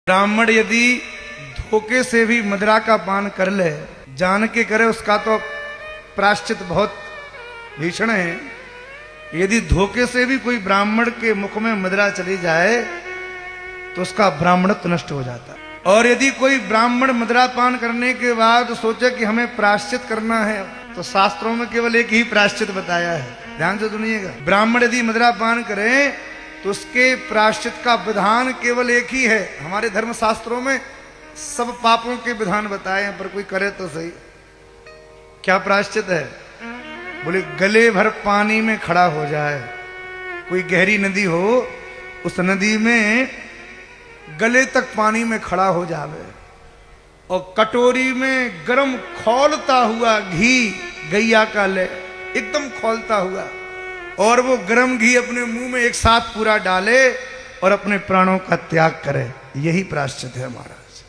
ब्राह्मण यदि धोखे से भी मदिरा का पान कर ले, जान के करे, उसका तो प्रायश्चित बहुत भीषण है। यदि धोखे से भी कोई ब्राह्मण के मुख में मदिरा चली जाए तो उसका ब्राह्मणत्व नष्ट हो जाता है। और यदि कोई ब्राह्मण मदिरा पान करने के बाद सोचे कि हमें प्रायश्चित करना है, तो शास्त्रों में केवल एक ही प्रायश्चित बताया है, ध्यान से सुनिएगा। ब्राह्मण यदि मदिरा पान करे तो उसके प्रायश्चित का विधान केवल एक ही है। हमारे धर्म शास्त्रों में सब पापों के विधान बताए हैं, पर कोई करे तो सही। क्या प्रायश्चित है? बोले गले भर पानी में खड़ा हो जाए, कोई गहरी नदी हो, उस नदी में गले तक पानी में खड़ा हो जावे और कटोरी में गरम खौलता हुआ घी गैया का ले, एकदम खौलता हुआ, और वो गरम घी अपने मुंह में एक साथ पूरा डाले और अपने प्राणों का त्याग करे। यही प्रायश्चित है महाराज।